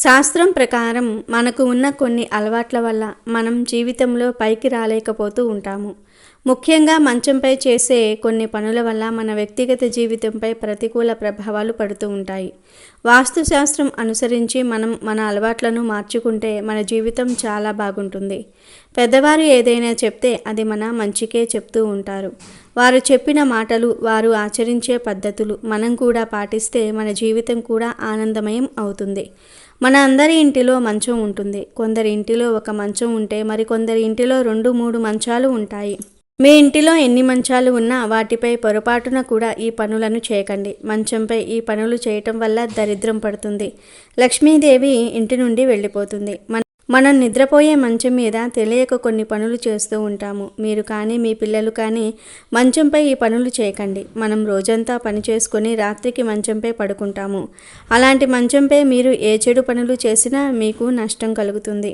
శాస్త్రం ప్రకారం మనకు ఉన్న కొన్ని అలవాట్ల వల్ల మనం జీవితంలో పైకి రాలేకపోతూ ఉంటాము. ముఖ్యంగా మంచంపై చేసే కొన్ని పనుల వల్ల మన వ్యక్తిగత జీవితంపై ప్రతికూల ప్రభావాలు పడుతూ ఉంటాయి. వాస్తుశాస్త్రం అనుసరించి మనం మన అలవాట్లను మార్చుకుంటే మన జీవితం చాలా బాగుంటుంది. పెద్దవారు ఏదైనా చెప్తే అది మన మంచికే చెప్తూ ఉంటారు. వారు చెప్పిన మాటలు, వారు ఆచరించే పద్ధతులు మనం కూడా పాటిస్తే మన జీవితం కూడా ఆనందమయం అవుతుంది. మన అందరి ఇంటిలో మంచం ఉంటుంది. కొందరి ఇంటిలో ఒక మంచం ఉంటే మరికొందరి ఇంటిలో 2-3 మంచాలు ఉంటాయి. మీ ఇంటిలో ఎన్ని మంచాలు ఉన్నా వాటిపై పొరపాటున కూడా ఈ పనులను చేయకండి. మంచంపై ఈ పనులు చేయటం వల్ల దరిద్రం పడుతుంది. లక్ష్మీదేవి ఇంటి నుండి వెళ్ళిపోతుంది. మనం నిద్రపోయే మంచం మీద తెలియక కొన్ని పనులు చేస్తూ ఉంటాము. మీరు కానీ మీ పిల్లలు కానీ మంచంపై ఈ పనులు చేయకండి. మనం రోజంతా పని చేసుకొని రాత్రికి మంచంపై పడుకుంటాము. అలాంటి మంచంపై మీరు ఏ చెడు పనులు చేసినా మీకు నష్టం కలుగుతుంది.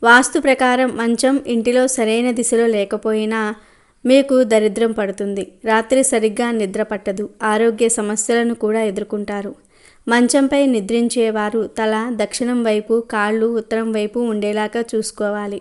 వాస్తు ప్రకారం మంచం ఇంటిలో సరైన దిశలో లేకపోయినా మీకు దరిద్రం పడుతుంది. రాత్రి సరిగ్గా నిద్ర పట్టదు. ఆరోగ్య సమస్యలను కూడా ఎదుర్కొంటారు. మంచంపై నిద్రించేవారు తల దక్షిణం వైపు, కాళ్ళు ఉత్తరం వైపు ఉండేలాగా చూసుకోవాలి.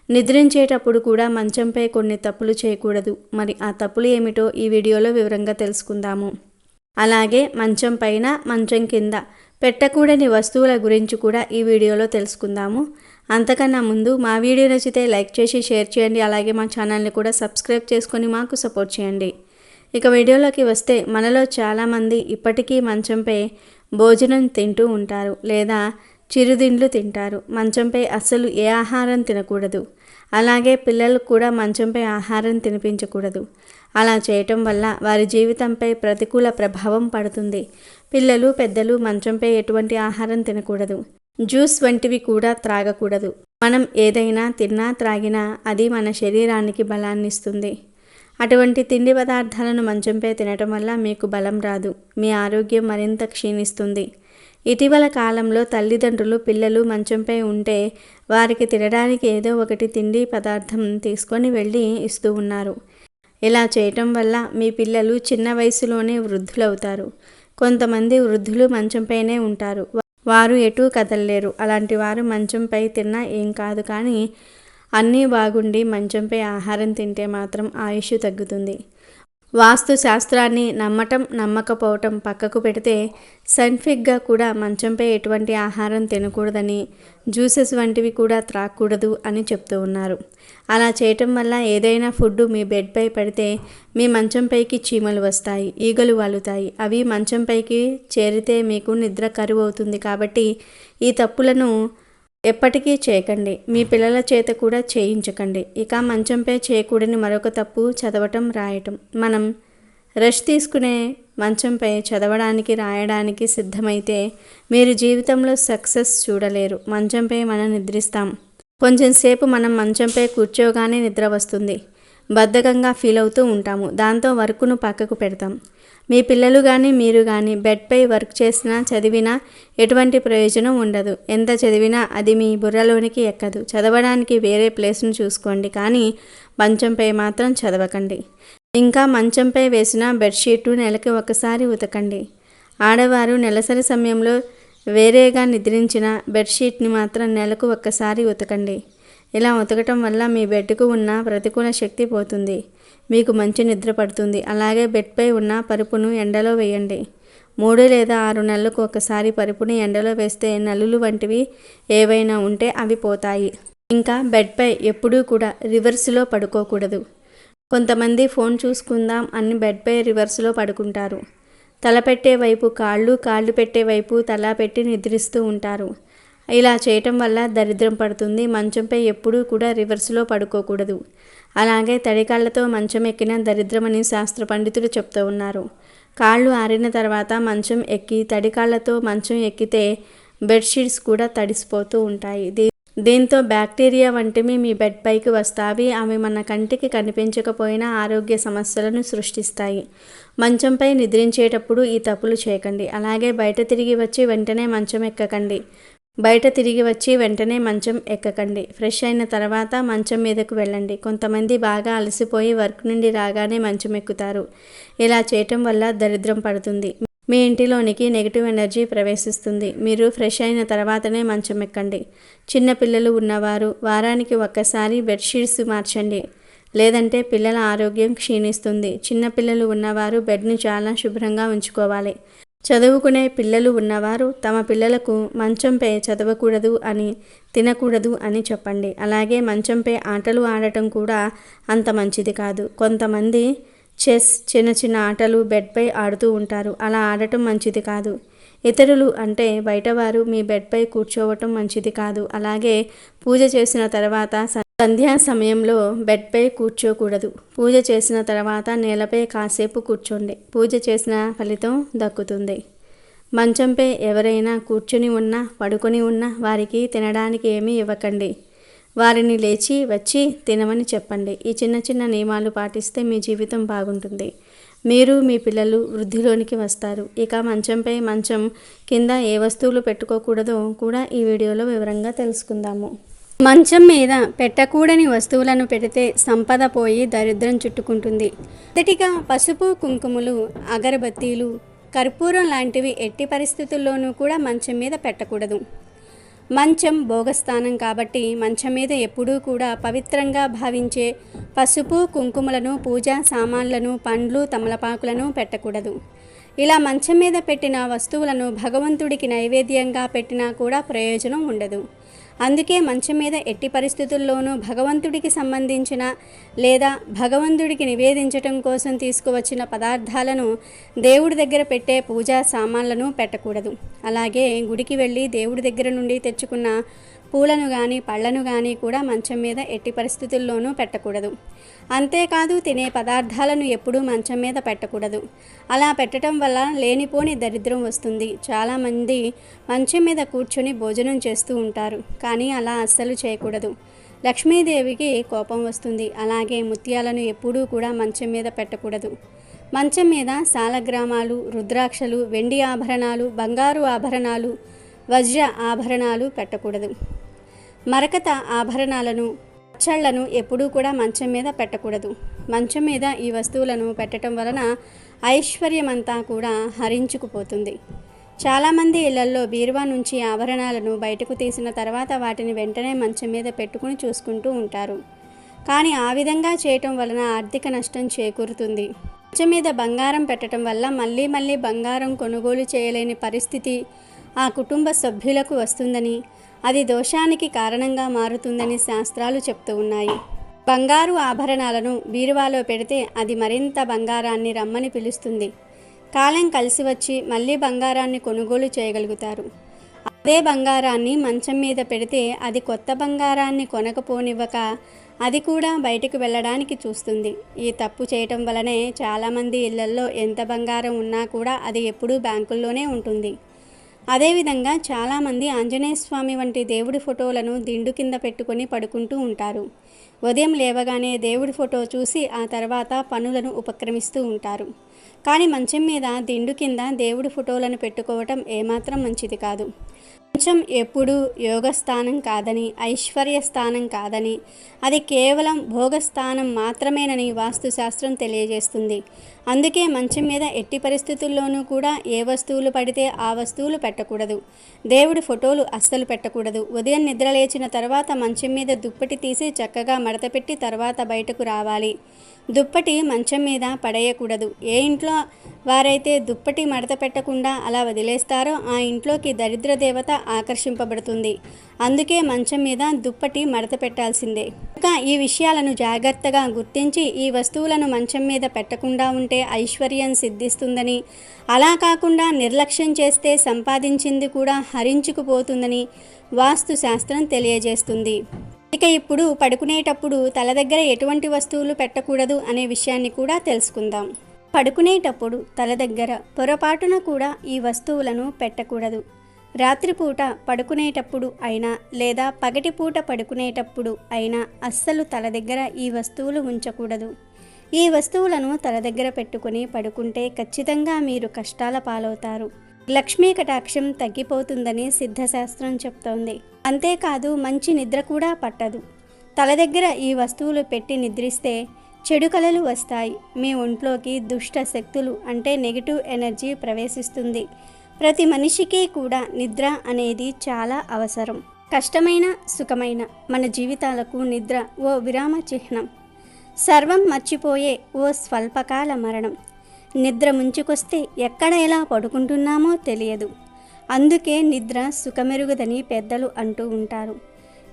నిద్రించేటప్పుడు కూడా మంచంపై కొన్ని తప్పులు చేయకూడదు. మరి ఆ తప్పులు ఏమిటో ఈ వీడియోలో వివరంగా తెలుసుకుందాము. అలాగే మంచం పైన, మంచం కింద పెట్టకూడని వస్తువుల గురించి కూడా ఈ వీడియోలో తెలుసుకుందాము. అంతకన్నా ముందు మా వీడియో నచ్చితే లైక్ చేసి షేర్ చేయండి. అలాగే మా ఛానల్ని కూడా సబ్స్క్రైబ్ చేసుకొని మాకు సపోర్ట్ చేయండి. ఇక వీడియోలోకి వస్తే మనలో చాలామంది ఇప్పటికీ మంచంపై భోజనం తింటూ ఉంటారు లేదా చిరుతిండ్లు తింటారు. మంచంపై అస్సలు ఏ ఆహారం తినకూడదు. అలాగే పిల్లలకు కూడా మంచంపై ఆహారం తినిపించకూడదు. అలా చేయటం వల్ల వారి జీవితంపై ప్రతికూల ప్రభావం పడుతుంది. పిల్లలు, పెద్దలు మంచంపై ఎటువంటి ఆహారం తినకూడదు. జ్యూస్ వంటివి కూడా త్రాగకూడదు. మనం ఏదైనా తిన్నా త్రాగినా అది మన శరీరానికి బలాన్ని ఇస్తుంది. అటువంటి తిండి పదార్థాలను మంచంపై తినటం వల్ల మీకు బలం రాదు. మీ ఆరోగ్యం మరింత క్షీణిస్తుంది. ఇటీవల కాలంలో తల్లిదండ్రులు పిల్లలు మంచంపై ఉంటే వారికి తినడానికి ఏదో ఒకటి తిండి పదార్థం తీసుకొని వెళ్ళి ఇస్తూ ఉన్నారు. ఇలా చేయటం వల్ల మీ పిల్లలు చిన్న వయసులోనే వృద్ధులవుతారు. కొంతమంది వృద్ధులు మంచంపైనే ఉంటారు. వారు ఎటూ కదలలేరు. అలాంటి వారు మంచంపై తిన్నా ఏం కాదు, కానీ అన్నీ బాగుండి మంచంపై ఆహారం తింటే మాత్రం ఆయుష్ తగ్గుతుంది. వాస్తు శాస్త్రాన్ని నమ్మటం నమ్మకపోవటం పక్కకు పెడితే సైంటిఫిక్గా కూడా మంచంపై ఎటువంటి ఆహారం తినకూడదని, జ్యూసెస్ వంటివి కూడా త్రాగకూడదు అని చెప్తూ ఉన్నారు. అలా చేయటం వల్ల ఏదైనా ఫుడ్ మీ బెడ్పై పడితే మీ మంచంపైకి చీమలు వస్తాయి, ఈగలు వాలుతాయి. అవి మంచంపైకి చేరితే మీకు నిద్ర కరువు అవుతుంది. కాబట్టి ఈ తప్పులను ఎప్పటికీ చేయకండి. మీ పిల్లల చేత కూడా చేయించకండి. ఇక మంచంపై చేయకూడని మరొక తప్పు చదవటం, రాయటం. మనం రెస్ట్ తీసుకునే మంచంపై చదవడానికి, రాయడానికి సిద్ధమైతే మీరు జీవితంలో సక్సెస్ చూడలేరు. మంచంపై మనం నిద్రిస్తాం. కొంచెం సేపు మనం మంచంపై కూర్చోగానే నిద్ర వస్తుంది. బద్ధకంగా ఫీల్ అవుతూ ఉంటాము. దాంతో వర్క్ను పక్కకు పెడతాం. మీ పిల్లలు కానీ మీరు కానీ బెడ్పై వర్క్ చేసినా చదివినా ఎటువంటి ప్రయోజనం ఉండదు. ఎంత చదివినా అది మీ బుర్రలోనికి ఎక్కదు. చదవడానికి వేరే ప్లేస్ను చూసుకోండి, కానీ మంచంపై మాత్రం చదవకండి. ఇంకా మంచంపై వేసిన బెడ్షీటు నెలకి ఒకసారి ఉతకండి. ఆడవారు నెలసరి సమయంలో వేరేగా నిద్రించిన బెడ్షీట్ని మాత్రం నెలకు ఒక్కసారి ఉతకండి. ఇలా ఉతకటం వల్ల మీ బెడ్కు ఉన్న ప్రతికూల శక్తి పోతుంది. మీకు మంచి నిద్ర పడుతుంది. అలాగే బెడ్పై ఉన్న పరుపును ఎండలో వేయండి. 3 లేదా 6 నెలలకు ఒకసారి పరుపుని ఎండలో వేస్తే నల్లులు వంటివి ఏవైనా ఉంటే అవి పోతాయి. ఇంకా బెడ్పై ఎప్పుడూ కూడా రివర్స్లో పడుకోకూడదు. కొంతమంది ఫోన్ చూసుకుందాం అని బెడ్పై రివర్స్లో పడుకుంటారు. తల పెట్టే వైపు కాళ్ళు, కాళ్ళు పెట్టే వైపు తల పెట్టి నిద్రిస్తూ ఉంటారు. ఇలా చేయటం వల్ల దరిద్రం పడుతుంది. మంచంపై ఎప్పుడూ కూడా రివర్స్లో పడుకోకూడదు. అలాగే తడికాళ్లతో మంచం ఎక్కిన దరిద్రమని శాస్త్ర పండితులు చెప్తూ ఉన్నారు. కాళ్ళు ఆరిన తర్వాత మంచం ఎక్కి తడికాళ్లతో మంచం ఎక్కితే బెడ్షీట్స్ కూడా తడిసిపోతూ ఉంటాయి. దీంతో బ్యాక్టీరియా వంటివి మీ బెడ్ పైకి వస్తాయి. అవి మన కంటికి కనిపించకపోయినా ఆరోగ్య సమస్యలను సృష్టిస్తాయి. మంచంపై నిద్రించేటప్పుడు ఈ తప్పులు చేయకండి. అలాగే బయట తిరిగి వచ్చి వెంటనే మంచం ఎక్కకండి. బయట తిరిగి వచ్చి వెంటనే మంచం ఎక్కకండి. ఫ్రెష్ అయిన తర్వాత మంచం మీదకు వెళ్ళండి. కొంతమంది బాగా అలసిపోయి వర్క్ నుండి రాగానే మంచం ఎక్కుతారు. ఇలా చేయటం వల్ల దరిద్రం పడుతుంది. మీ ఇంటిలోనికి నెగిటివ్ ఎనర్జీ ప్రవేశిస్తుంది. మీరు ఫ్రెష్ అయిన తర్వాతనే మంచం ఎక్కండి. చిన్న పిల్లలు ఉన్నవారు వారానికి ఒక్కసారి బెడ్షీట్స్ మార్చండి. లేదంటే పిల్లల ఆరోగ్యం క్షీణిస్తుంది. చిన్నపిల్లలు ఉన్నవారు బెడ్ని చాలా శుభ్రంగా ఉంచుకోవాలి. చదువుకునే పిల్లలు ఉన్నవారు తమ పిల్లలకు మంచంపై చదవకూడదు అని, తినకూడదు అని చెప్పండి. అలాగే మంచంపై ఆటలు ఆడటం కూడా అంత మంచిది కాదు. కొంతమంది చెస్, చిన్న చిన్న ఆటలు బెడ్పై ఆడుతూ ఉంటారు. అలా ఆడటం మంచిది కాదు. ఇతరులు అంటే బయటవారు మీ బెడ్పై కూర్చోవటం మంచిది కాదు. అలాగే పూజ చేసిన తర్వాత సంధ్యా సమయంలో బెడ్పై కూర్చోకూడదు. పూజ చేసిన తర్వాత నేలపై కాసేపు కూర్చోండి. పూజ చేసిన ఫలితం దక్కుతుంది. మంచంపై ఎవరైనా కూర్చుని ఉన్నా, పడుకొని ఉన్నా వారికి తినడానికి ఏమీ ఇవ్వకండి. వారిని లేచి వచ్చి తినమని చెప్పండి. ఈ చిన్న చిన్న నియమాలు పాటిస్తే మీ జీవితం బాగుంటుంది. మీరు మీ పిల్లలు వృద్ధిలోనికి వస్తారు. ఇక మంచం కింద ఏ వస్తువులు పెట్టుకోకూడదో కూడా ఈ వీడియోలో వివరంగా తెలుసుకుందాము. మంచం మీద పెట్టకూడని వస్తువులను పెడితే సంపద పోయి దరిద్రం చుట్టుకుంటుంది. మొదటిగా పసుపు, కుంకుమలు, అగరబత్తీలు, కర్పూరం లాంటివి ఎట్టి పరిస్థితుల్లోనూ కూడా మంచం మీద పెట్టకూడదు. మంచం భోగస్థానం కాబట్టి మంచం మీద ఎప్పుడూ కూడా పవిత్రంగా భావించే పసుపు, కుంకుమలను, పూజా సామాన్లను, పండ్లు, తమలపాకులను పెట్టకూడదు. ఇలా మంచం మీద పెట్టిన వస్తువులను భగవంతుడికి నైవేద్యంగా పెట్టినా కూడా ప్రయోజనం ఉండదు. అందుకే మంచం మీద ఎట్టి పరిస్థితుల్లోనూ భగవంతుడికి సంబంధించిన లేదా భగవంతుడికి నివేదించటం కోసం తీసుకువచ్చిన పదార్థాలను, దేవుడి దగ్గర పెట్టే పూజా సామాన్లను పెట్టకూడదు. అలాగే గుడికి వెళ్ళి దేవుడి దగ్గర నుండి తెచ్చుకున్న పూలను కానీ పళ్ళను కానీ కూడా మంచం మీద ఎట్టి పరిస్థితుల్లోనూ పెట్టకూడదు. అంతేకాదు తినే పదార్థాలను ఎప్పుడూ మంచం మీద పెట్టకూడదు. అలా పెట్టడం వల్ల లేనిపోని దరిద్రం వస్తుంది. చాలామంది మంచం మీద కూర్చొని భోజనం చేస్తూ ఉంటారు. కానీ అలా అస్సలు చేయకూడదు. లక్ష్మీదేవికి కోపం వస్తుంది. అలాగే ముత్యాలను ఎప్పుడూ కూడా మంచం మీద పెట్టకూడదు. మంచం మీద సాలగ్రామాలు, రుద్రాక్షలు, వెండి ఆభరణాలు, బంగారు ఆభరణాలు, వజ్ర ఆభరణాలు పెట్టకూడదు. మరకత ఆభరణాలను, పచ్చళ్లను ఎప్పుడూ కూడా మంచం మీద పెట్టకూడదు. మంచం మీద ఈ వస్తువులను పెట్టడం వలన ఐశ్వర్యమంతా కూడా హరించుకుపోతుంది. చాలామంది ఇళ్లల్లో బీరువా నుంచి ఆభరణాలను బయటకు తీసిన తర్వాత వాటిని వెంటనే మంచం మీద పెట్టుకుని చూసుకుంటూ ఉంటారు. కానీ ఆ విధంగా చేయటం వలన ఆర్థిక నష్టం చేకూరుతుంది. మంచం మీద బంగారం పెట్టడం వల్ల మళ్ళీ బంగారం కొనుగోలు చేయలేని పరిస్థితి ఆ కుటుంబ సభ్యులకు వస్తుందని, అది దోషానికి కారణంగా మారుతుందని శాస్త్రాలు చెప్తూ ఉన్నాయి. బంగారు ఆభరణాలను బీరువాలో పెడితే అది మరింత బంగారాన్ని రమ్మని పిలుస్తుంది. కాలం కలిసి వచ్చి మళ్ళీ బంగారాన్ని కొనుగోలు చేయగలుగుతారు. అదే బంగారాన్ని మంచం మీద పెడితే అది కొత్త బంగారాన్ని కొనకపోనివ్వక అది కూడా బయటకు వెళ్ళడానికి చూస్తుంది. ఈ తప్పు చేయటం వలనే చాలామంది ఇళ్లల్లో ఎంత బంగారం ఉన్నా కూడా అది ఎప్పుడూ బ్యాంకుల్లోనే ఉంటుంది. అదేవిధంగా చాలామంది ఆంజనేయ స్వామి వంటి దేవుడి ఫోటోలను దిండు కింద పెట్టుకొని పడుకుంటూ ఉంటారు. ఉదయం లేవగానే దేవుడి ఫోటో చూసి ఆ తర్వాత పనులను ఉపక్రమిస్తూ ఉంటారు. కానీ మంచం మీద దిండు కింద దేవుడి ఫోటోలను పెట్టుకోవటం ఏమాత్రం మంచిది కాదు. మంచం ఎప్పుడూ యోగస్థానం కాదని, ఐశ్వర్య స్థానం కాదని, అది కేవలం భోగస్థానం మాత్రమేనని వాస్తుశాస్త్రం తెలియజేస్తుంది. అందుకే మంచం మీద ఎట్టి పరిస్థితుల్లోనూ కూడా ఏ వస్తువులు పడితే ఆ వస్తువులు పెట్టకూడదు. దేవుడి ఫోటోలు అస్సలు పెట్టకూడదు. ఉదయం నిద్ర లేచిన తర్వాత మంచం మీద దుప్పటి తీసి చక్కగా మడతపెట్టి తర్వాత బయటకు రావాలి. దుప్పటి మంచం మీద పడేయకూడదు. ఏ ఇంట్లో వారైతే దుప్పటి మడత పెట్టకుండా అలా వదిలేస్తారో ఆ ఇంట్లోకి దరిద్ర దేవత ఆకర్షింపబడుతుంది. అందుకే మంచం మీద దుప్పటి మడత పెట్టాల్సిందే. ఇంకా ఈ విషయాలను జాగ్రత్తగా గుర్తించి ఈ వస్తువులను మంచం మీద పెట్టకుండా ఉంటే ఐశ్వర్యం సిద్ధిస్తుందని, అలా కాకుండా నిర్లక్ష్యం చేస్తే సంపాదించింది కూడా హరించుకుపోతుందని వాస్తు శాస్త్రం తెలియజేస్తుంది. ఇక ఇప్పుడు పడుకునేటప్పుడు తల దగ్గర ఎటువంటి వస్తువులు పెట్టకూడదు అనే విషయాన్ని కూడా తెలుసుకుందాం. పడుకునేటప్పుడు తల దగ్గర పొరపాటున కూడా ఈ వస్తువులను పెట్టకూడదు. రాత్రిపూట పడుకునేటప్పుడు అయినా లేదా పగటిపూట పడుకునేటప్పుడు అయినా అస్సలు తల దగ్గర ఈ వస్తువులు ఉంచకూడదు. ఈ వస్తువులను తల దగ్గర పెట్టుకుని పడుకుంటే ఖచ్చితంగా మీరు కష్టాల పాలవుతారు. లక్ష్మీ కటాక్షం తగ్గిపోతుందని సిద్ధశాస్త్రం చెప్తోంది. అంతేకాదు మంచి నిద్ర కూడా పట్టదు. తల దగ్గర ఈ వస్తువులు పెట్టి నిద్రిస్తే చెడు కలలు వస్తాయి. మీ ఒంట్లోకి దుష్ట శక్తులు అంటే నెగిటివ్ ఎనర్జీ ప్రవేశిస్తుంది. ప్రతి మనిషికి కూడా నిద్ర అనేది చాలా అవసరం. కష్టమైన సుఖమైన మన జీవితాలకు నిద్ర ఓ విరామ చిహ్నం. సర్వం మర్చిపోయే ఓ స్వల్పకాల మరణం. నిద్ర ముంచుకొస్తే ఎక్కడ ఎలా పడుకుంటున్నామో తెలియదు. అందుకే నిద్ర సుఖమెరుగుదని పెద్దలు అంటూ ఉంటారు.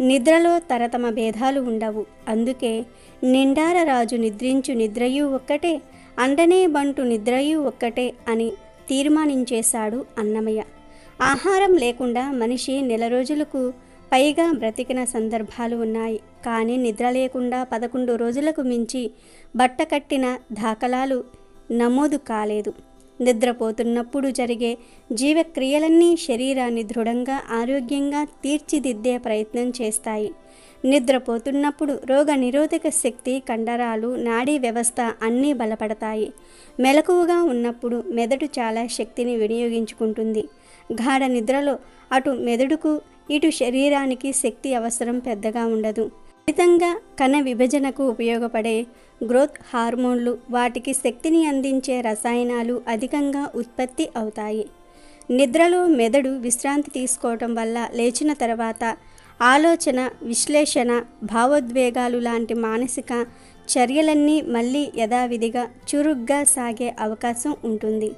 నిద్రలో తరతమ భేదాలు ఉండవు. అందుకే నిండార రాజు నిద్రించు నిద్రయు ఒక్కటే, అండనే బంటు నిద్రయు ఒక్కటే అని తీర్మానించేశాడు అన్నమయ్య. ఆహారం లేకుండా మనిషి నెల రోజులకు పైగా బ్రతికిన సందర్భాలు ఉన్నాయి. కానీ నిద్ర లేకుండా 11 రోజులకు మించి బట్ట కట్టిన దాఖలాలు నమోదు కాలేదు. నిద్రపోతున్నప్పుడు జరిగే జీవక్రియలన్నీ శరీరాన్ని దృఢంగా ఆరోగ్యంగా తీర్చిదిద్దే ప్రయత్నం చేస్తాయి. నిద్రపోతున్నప్పుడు రోగ నిరోధక శక్తి, కండరాలు, నాడీ వ్యవస్థ అన్నీ బలపడతాయి. మెలకువగా ఉన్నప్పుడు మెదడు చాలా శక్తిని వినియోగించుకుంటుంది. గాఢ నిద్రలో అటు మెదడుకు ఇటు శరీరానికి శక్తి అవసరం పెద్దగా ఉండదు. ఫలితంగా కణ విభజనకు ఉపయోగపడే గ్రోత్ హార్మోన్లు, వాటికి శక్తిని అందించే రసాయనాలు అధికంగా ఉత్పత్తి అవుతాయి. నిద్రలో మెదడు విశ్రాంతి తీసుకోవటం వల్ల లేచిన తర్వాత ఆలోచన, విశ్లేషణ, భావోద్వేగాలు లాంటి మానసిక చర్యలన్నీ మళ్ళీ యథావిధిగా చురుగ్గా సాగే అవకాశం ఉంటుంది.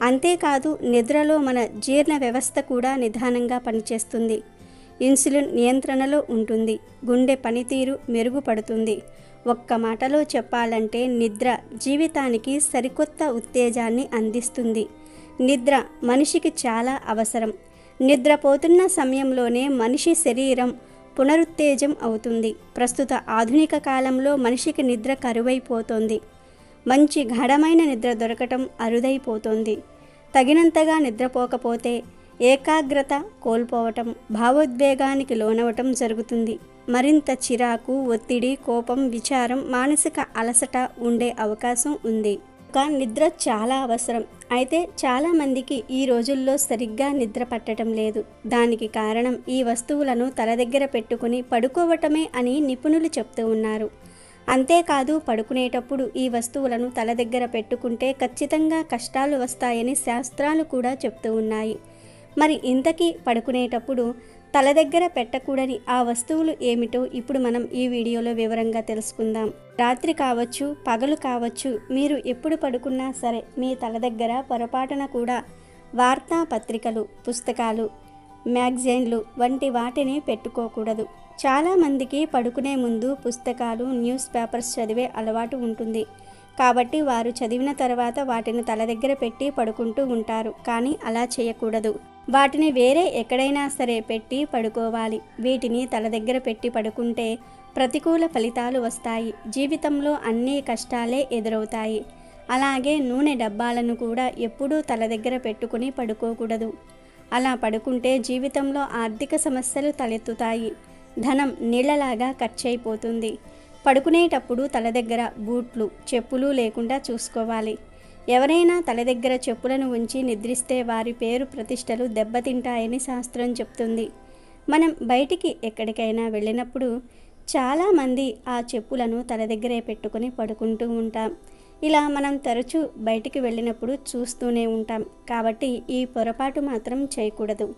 అంతేకాదు నిద్రలో మన జీర్ణ వ్యవస్థ కూడా నిదానంగా పనిచేస్తుంది. ఇన్సులిన్ నియంత్రణలో ఉంటుంది. గుండె పనితీరు మెరుగుపడుతుంది. ఒక్క మాటలో చెప్పాలంటే నిద్ర జీవితానికి సరికొత్త ఉత్తేజాన్ని అందిస్తుంది. నిద్ర మనిషికి చాలా అవసరం. నిద్రపోతున్న సమయంలోనే మనిషి శరీరం పునరుత్తేజం అవుతుంది. ప్రస్తుత ఆధునిక కాలంలో మనిషికి నిద్ర కరువైపోతోంది. మంచి గాఢమైన నిద్ర దొరకటం అరుదైపోతోంది. తగినంతగా నిద్రపోకపోతే ఏకాగ్రత కోల్పోవటం, భావోద్వేగానికి లోనవటం జరుగుతుంది. మరింత చిరాకు, ఒత్తిడి, కోపం, విచారం, మానసిక అలసట ఉండే అవకాశం ఉంది. నిద్ర చాలా అవసరం. అయితే చాలామందికి ఈ రోజుల్లో సరిగ్గా నిద్ర పట్టడం లేదు. దానికి కారణం ఈ వస్తువులను తల దగ్గర పెట్టుకుని పడుకోవటమే అని నిపుణులు చెప్తూ ఉన్నారు. అంతేకాదు పడుకునేటప్పుడు ఈ వస్తువులను తల దగ్గర పెట్టుకుంటే ఖచ్చితంగా కష్టాలు వస్తాయని శాస్త్రాలు కూడా చెప్తూ ఉన్నాయి. మరి ఇంతకీ పడుకునేటప్పుడు తల దగ్గర పెట్టకూడని ఆ వస్తువులు ఏమిటో ఇప్పుడు మనం ఈ వీడియోలో వివరంగా తెలుసుకుందాం. రాత్రి కావచ్చు, పగలు కావచ్చు, మీరు ఎప్పుడు పడుకున్నా సరే మీ తల దగ్గర పొరపాటున కూడా వార్తాపత్రికలు, పుస్తకాలు, మ్యాగజైన్లు వంటి వాటిని పెట్టుకోకూడదు. చాలామందికి పడుకునే ముందు పుస్తకాలు, న్యూస్ పేపర్స్ చదివే అలవాటు ఉంటుంది. కాబట్టి వారు చదివిన తర్వాత వాటిని తల దగ్గర పెట్టి పడుకుంటూ ఉంటారు. కానీ అలా చేయకూడదు. వాటిని వేరే ఎక్కడైనా సరే పెట్టి పడుకోవాలి. వీటిని తల దగ్గర పెట్టి పడుకుంటే ప్రతికూల ఫలితాలు వస్తాయి. జీవితంలో అన్ని కష్టాలే ఎదురవుతాయి. అలాగే నూనె డబ్బాలను కూడా ఎప్పుడూ తల దగ్గర పెట్టుకుని పడుకోకూడదు. అలా పడుకుంటే జీవితంలో ఆర్థిక సమస్యలు తలెత్తుతాయి. ధనం నీళ్లలాగా ఖర్చయిపోతుంది. పడుకునేటప్పుడు తల దగ్గర బూట్లు, చెప్పులు లేకుండా చూసుకోవాలి. ఎవరైనా తల దగ్గర చెప్పులను ఉంచి నిద్రిస్తే వారి పేరు ప్రతిష్టలు దెబ్బతింటాయని శాస్త్రం చెప్తుంది. మనం బయటికి ఎక్కడికైనా వెళ్ళినప్పుడు చాలామంది ఆ చెప్పులను తల దగ్గరే పెట్టుకొని పడుకుంటూ ఉంటాం. ఇలా మనం తరచూ బయటికి వెళ్ళినప్పుడు చూస్తూనే ఉంటాం. కాబట్టి ఈ పొరపాటు మాత్రం చేయకూడదు.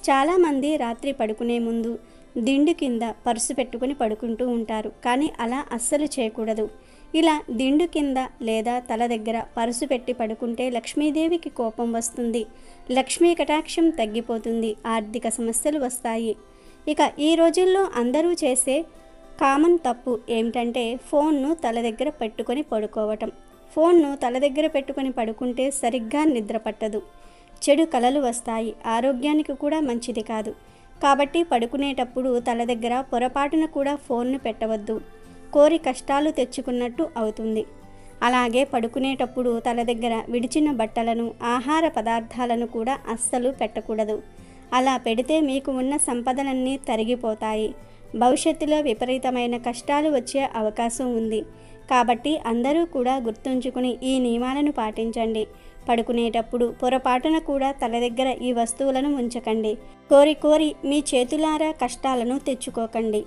చాలామంది రాత్రి పడుకునే ముందు దిండు కింద పర్సు పెట్టుకుని పడుకుంటూ ఉంటారు. కానీ అలా అస్సలు చేయకూడదు. ఇలా దిండు కింద లేదా తల దగ్గర పర్సు పెట్టి పడుకుంటే లక్ష్మీదేవికి కోపం వస్తుంది. లక్ష్మీ కటాక్షం తగ్గిపోతుంది. ఆర్థిక సమస్యలు వస్తాయి. ఇక ఈ రోజుల్లో అందరూ చేసే కామన్ తప్పు ఏమిటంటే ఫోన్ను తల దగ్గర పెట్టుకొని పడుకోవటం. ఫోన్ను తల దగ్గర పెట్టుకొని పడుకుంటే సరిగ్గా నిద్ర పట్టదు. చెడు కలలు వస్తాయి. ఆరోగ్యానికి కూడా మంచిది కాదు. కాబట్టి పడుకునేటప్పుడు తల దగ్గర పొరపాటున కూడా ఫోన్ను పెట్టవద్దు. కోరి కష్టాలు తెచ్చుకున్నట్టు అవుతుంది. అలాగే పడుకునేటప్పుడు తల దగ్గర విడిచిన బట్టలను, ఆహార పదార్థాలను కూడా అస్సలు పెట్టకూడదు. అలా పెడితే మీకు ఉన్న సంపదలన్నీ తరిగిపోతాయి. భవిష్యత్తులో విపరీతమైన కష్టాలు వచ్చే అవకాశం ఉంది. కాబట్టి అందరూ కూడా గుర్తుంచుకుని ఈ నియమాలను పాటించండి. పడుకునేటప్పుడు పొరపాటున కూడా తల దగ్గర ఈ వస్తువులను ఉంచకండి. కోరి కోరి మీ చేతులారా కష్టాలను తెచ్చుకోకండి.